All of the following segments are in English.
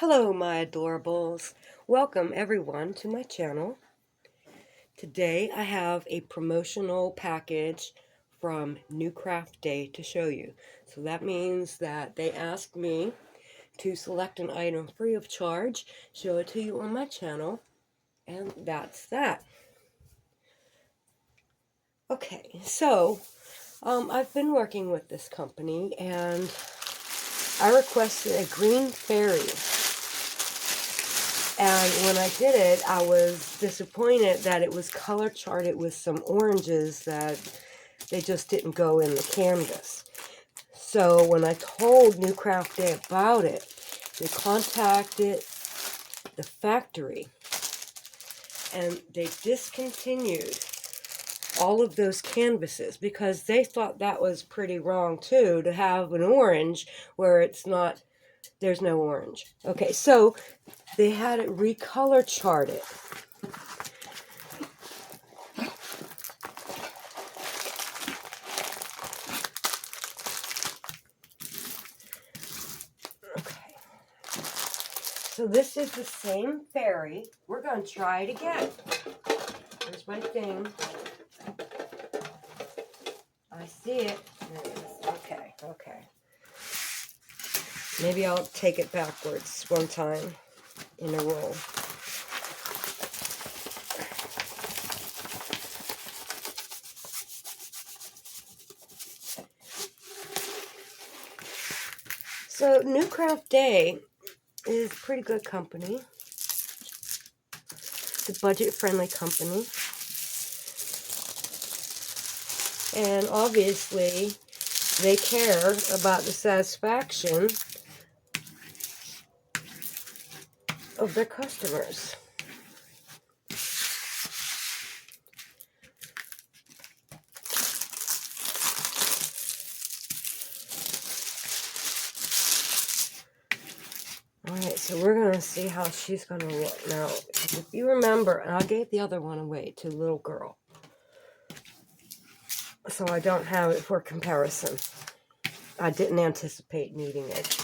Hello, my adorables. Welcome, everyone, to my channel. Today, I have a promotional package from Newcraftday to show you. So that means that they asked me to select an item free of charge, show it to you on my channel, and that's that. Okay, so I've been working with this company, and I requested a green fairy. And when I did it, I was disappointed that it was color charted with some oranges that they just didn't go in the canvas. So when I told newcraftday about it, they contacted the factory and they discontinued all of those canvases because they thought that was pretty wrong too, to have an orange where there's no orange. Okay, so they had it recolor charted. Okay. So this is the same fairy. We're going to try it again. Here's my thing. I see it. There it is. Okay. Maybe I'll take it backwards one time in a roll. So newcraftday is a pretty good company. It's a budget-friendly company. And obviously, they care about the satisfaction of their customers. Alright, so we're going to see how she's going to look. Now, if you remember, and I gave the other one away to a little girl, so I don't have it for comparison. I didn't anticipate needing it.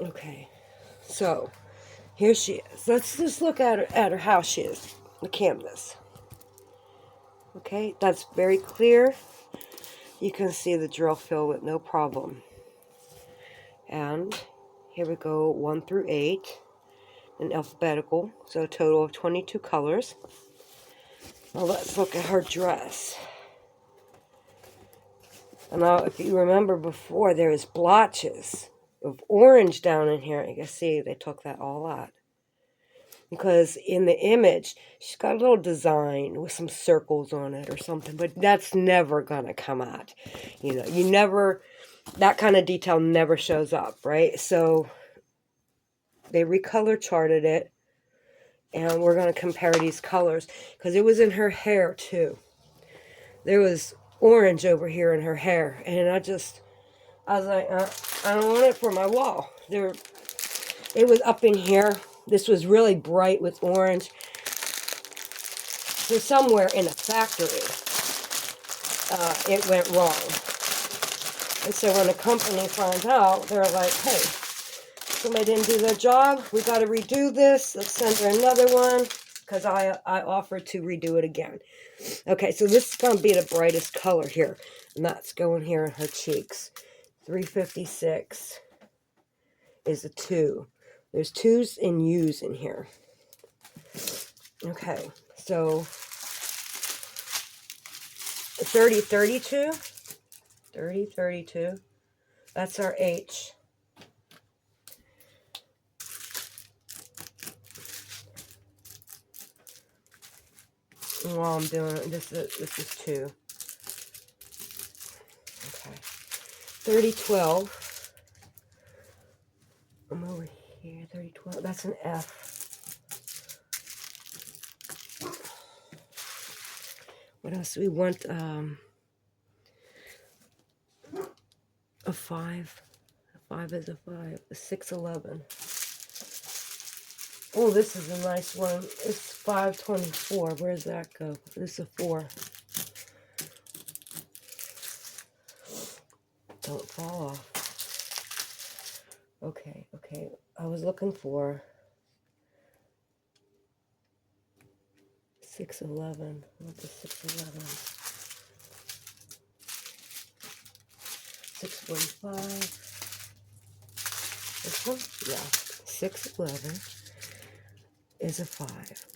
Okay, so here she is. Let's just look at her how she is, the canvas. Okay, that's very clear. You can see the drill fill with no problem. And here we go, 1 through 8 in alphabetical, so a total of 22 colors. Now let's look at her dress. And now, if you remember before, there is blotches of orange down in here. You can see they took that all out. Because in the image, she's got a little design with some circles on it or something, but that's never going to come out. That kind of detail never shows up, right? So they recolor charted it, and we're going to compare these colors because it was in her hair too. There was orange over here in her hair, and I was like, I don't want it for my wall. It was up in here. This was really bright with orange. So somewhere in the factory, it went wrong. And so when the company finds out, they're like, hey, somebody didn't do their job. We got to redo this. Let's send her another one, because I offered to redo it again. Okay, so this is going to be the brightest color here, and that's going here in her cheeks. 356 is a 2. There's 2s and U's in here. Okay, so 32. That's our H. And while I'm doing it, this is 2. Okay. 3012. I'm over here. 3012. That's an F. What else do we want? A 5. A 5 is a 5. A 611. Oh, this is a nice one. It's 524. Where does that go? This is a 4. Don't fall off. Okay. I was looking for 611. What is 611? 645. This one? Yeah. 611 is a 5.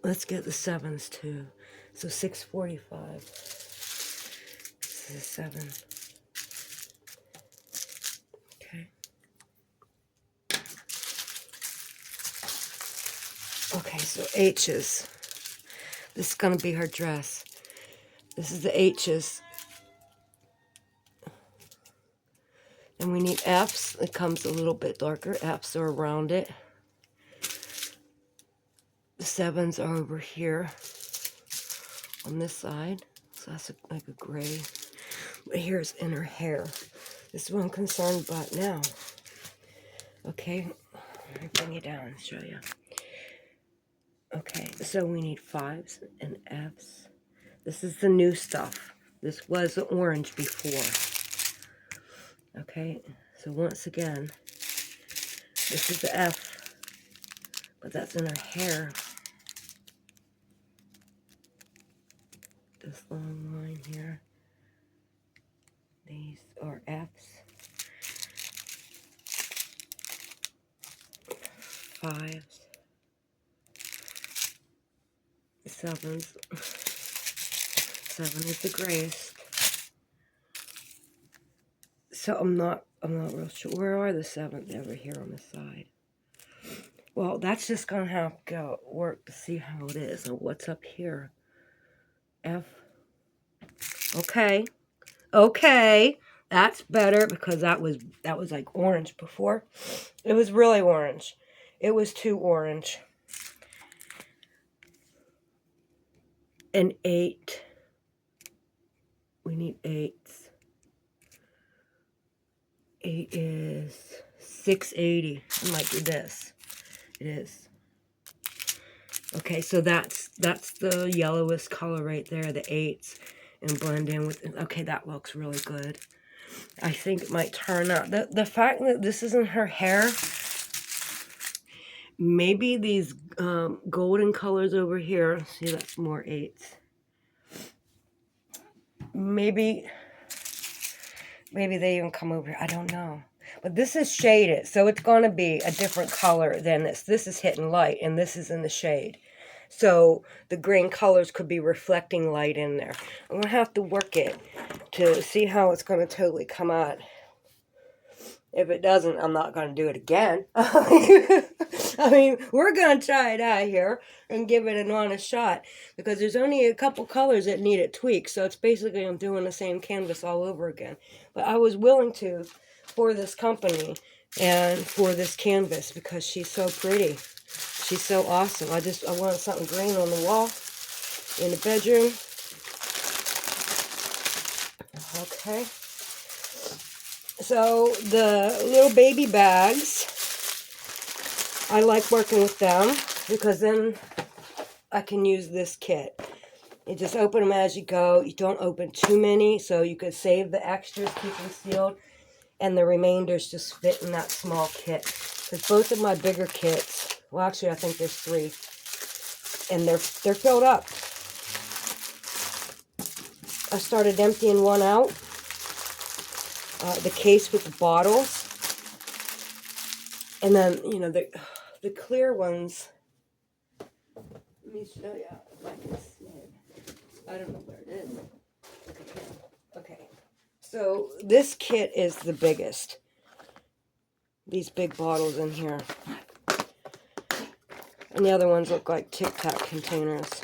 Let's get the 7s too. So 645. This is a 7. Okay. Okay, so H's. This is going to be her dress. This is the H's. And we need F's. It comes a little bit darker. F's are around it. The 7s are over here on this side. So that's like a gray. But here's in her hair. This is what I'm concerned about now. Okay, let me bring you down and show you. Okay, so we need 5s and F's. This is the new stuff. This was orange before. Okay, so once again, this is the F, but that's in her hair. This long line here. These are F's. 5s. 7s. 7 is the grayest. So I'm not real sure. Where are the 7s? Over here on the side. Well, that's just gonna have to go work to see how it is. And what's up here? F. Okay. Okay. That's better because that was like orange before. It was really orange. It was too orange. An 8. We need 8s. 8 is 680. I might do this. It is. Okay, so that's the yellowest color right there, the 8s, and blend in with. Okay, that looks really good. I think it might turn out. The fact that this isn't her hair. Maybe these golden colors over here. See, that's more 8s. Maybe they even come over here. I don't know. But this is shaded, so it's going to be a different color than this. This is hitting light, and this is in the shade. So the green colors could be reflecting light in there. I'm going to have to work it to see how it's going to totally come out. If it doesn't, I'm not going to do it again. I mean, we're going to try it out here and give it an honest shot. Because there's only a couple colors that need it tweaked. So it's basically I'm doing the same canvas all over again. But I was willing to for this company and for this canvas because she's so pretty. She's so awesome. I wanted something green on the wall in the bedroom. Okay. So the little baby bags, I like working with them because then I can use this kit. You just open them as you go. You don't open too many, so you could save the extras, keep them sealed, and the remainders just fit in that small kit. Because both of my bigger kits, well, actually, I think there's 3, and they're filled up. I started emptying one out. The case with the bottles, and then the clear ones. Let me show you if I can see it. I don't know where it is. Okay, so this kit is the biggest. These big bottles in here, and the other ones look like Tic Tac containers.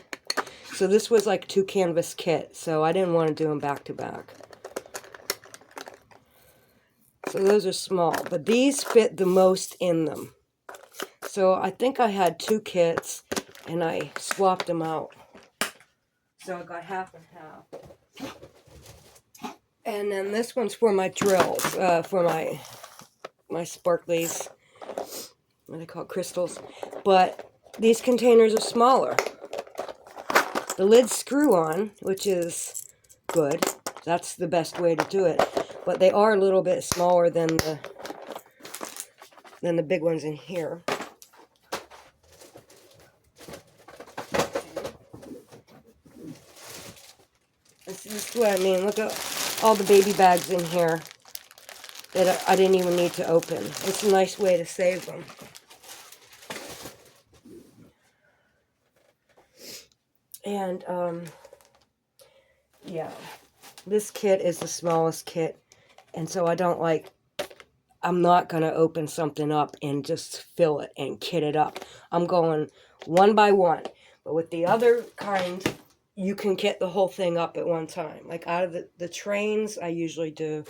So this was like 2 canvas kit, so I didn't want to do them back to back. So those are small, but these fit the most in them. So I think I had 2 kits, and I swapped them out. So I got half and half. And then this one's for my drills, for my sparklies, what they call crystals. But these containers are smaller. the lids screw on, which is good. That's the best way to do it. But they are a little bit smaller than the big ones in here. This is what I mean. Look at all the baby bags in here that I didn't even need to open. It's a nice way to save them. And, yeah, this kit is the smallest kit. And so I'm not going to open something up and just fill it and kit it up. I'm going one by one. But with the other kind, you can kit the whole thing up at one time. Like out of the trains, I usually do.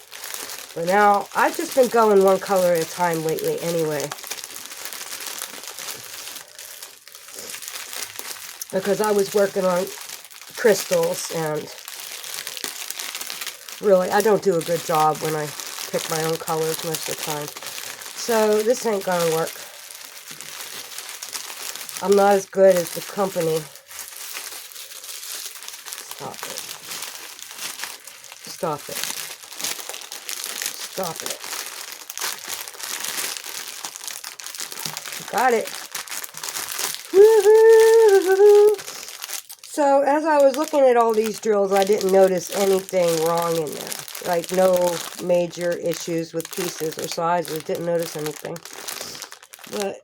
But now, I've just been going one color at a time lately anyway. Because I was working on crystals, and really, I don't do a good job when I pick my own colors most of the time. So, this ain't gonna work. I'm not as good as the company. Stop it. Stop it. Stop it. Got it. Woohoo! So, as I was looking at all these drills, I didn't notice anything wrong in there. Like, no major issues with pieces or sizes. Didn't notice anything. But,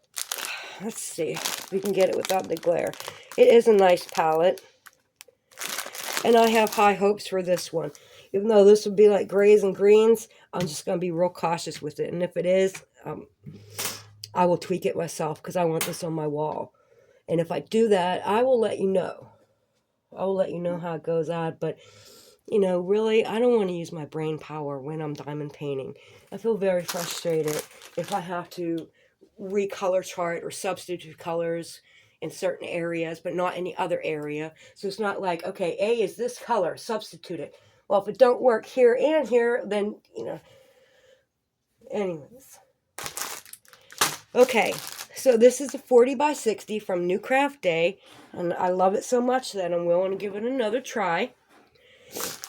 let's see if we can get it without the glare. It is a nice palette. And I have high hopes for this one. Even though this would be like grays and greens, I'm just going to be real cautious with it. And if it is, I will tweak it myself because I want this on my wall. And if I do that, I will let you know. I will let you know how it goes out. But, you know, really, I don't want to use my brain power when I'm diamond painting. I feel very frustrated if I have to recolor chart or substitute colors in certain areas, but not any other area. So it's not like, okay, A is this color, substitute it. Well, if it don't work here and here, then, you know. Anyways. Okay, so this is a 40 by 60 from newcraftday, and I love it so much that I'm willing to give it another try.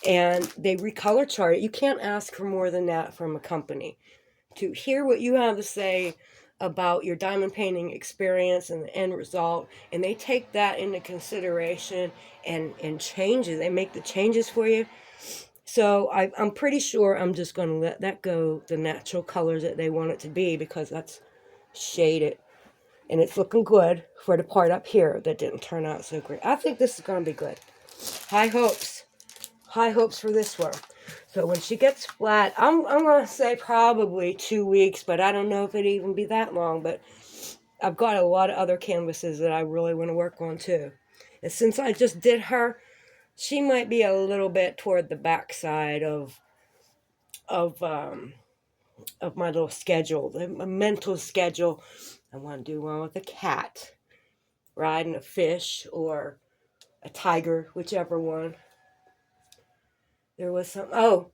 And they recolor chart it. You can't ask for more than that from a company. To hear what you have to say about your diamond painting experience and the end result, and they take that into consideration and change it. They make the changes for you. So I'm pretty sure I'm just going to let that go, the natural colors that they want it to be, because that's shaded. And it's looking good for the part up here that didn't turn out so great. I think this is going to be good. High hopes. High hopes for this one. So when she gets flat, I'm going to say probably 2 weeks, but I don't know if it'd even be that long. But I've got a lot of other canvases that I really want to work on too. And since I just did her, she might be a little bit toward the back side of my little schedule, my mental schedule. I want to do one with a cat riding a fish or a tiger, whichever one. There was some, oh,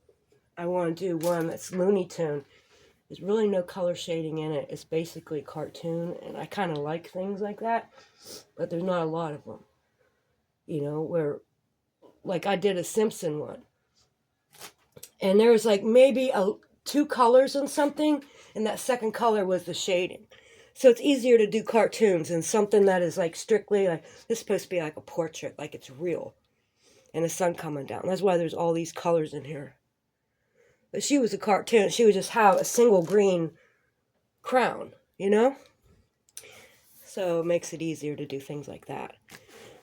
I want to do one that's Looney Tune. There's really no color shading in it. It's basically cartoon, and I kind of like things like that, but there's not a lot of them. You know, where, like I did a Simpson one, and there was like maybe 2 colors on something, and that second color was the shading. So it's easier to do cartoons and something that is like strictly like, this is supposed to be like a portrait, like it's real. And the sun coming down. That's why there's all these colors in here. But she was a cartoon. She would just have a single green crown, you know? So it makes it easier to do things like that.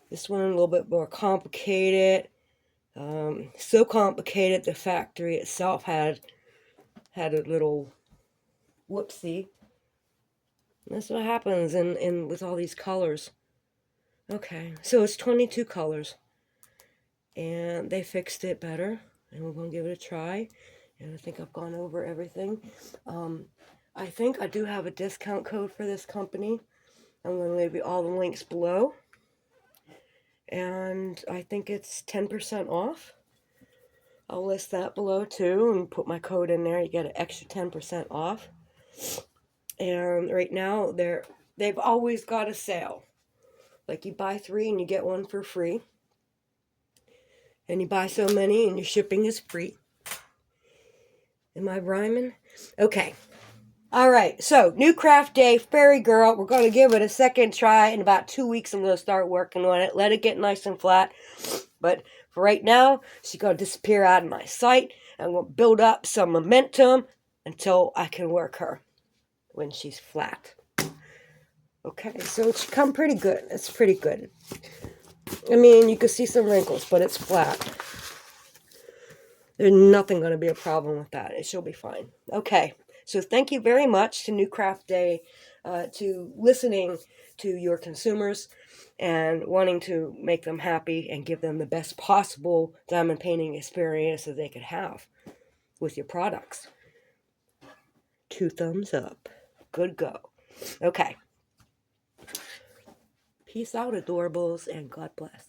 This one a little bit more complicated. So complicated the factory itself had a little whoopsie. That's what happens in with all these colors. Okay, so it's 22 colors. And they fixed it better. And we're going to give it a try. And I think I've gone over everything. I think I do have a discount code for this company. I'm going to leave you all the links below. And I think it's 10% off. I'll list that below too and put my code in there. You get an extra 10% off. And right now, they've always got a sale. Like you buy 3 and you get 1 for free. And you buy so many and your shipping is free. Am I rhyming? Okay. All right. So, New Craft Day, Fairy Girl. We're going to give it a second try. In about 2 weeks, I'm going to start working on it. Let it get nice and flat. But for right now, she's going to disappear out of my sight. I'm going to build up some momentum until I can work her when she's flat. Okay, so it's come pretty good. It's pretty good. I mean, you can see some wrinkles, but it's flat. There's nothing going to be a problem with that. She'll be fine. Okay, so thank you very much to New Craft Day, to listening to your consumers and wanting to make them happy and give them the best possible diamond painting experience that they could have with your products. 2 thumbs up. Good go. Okay. Peace out, adorables, and God bless.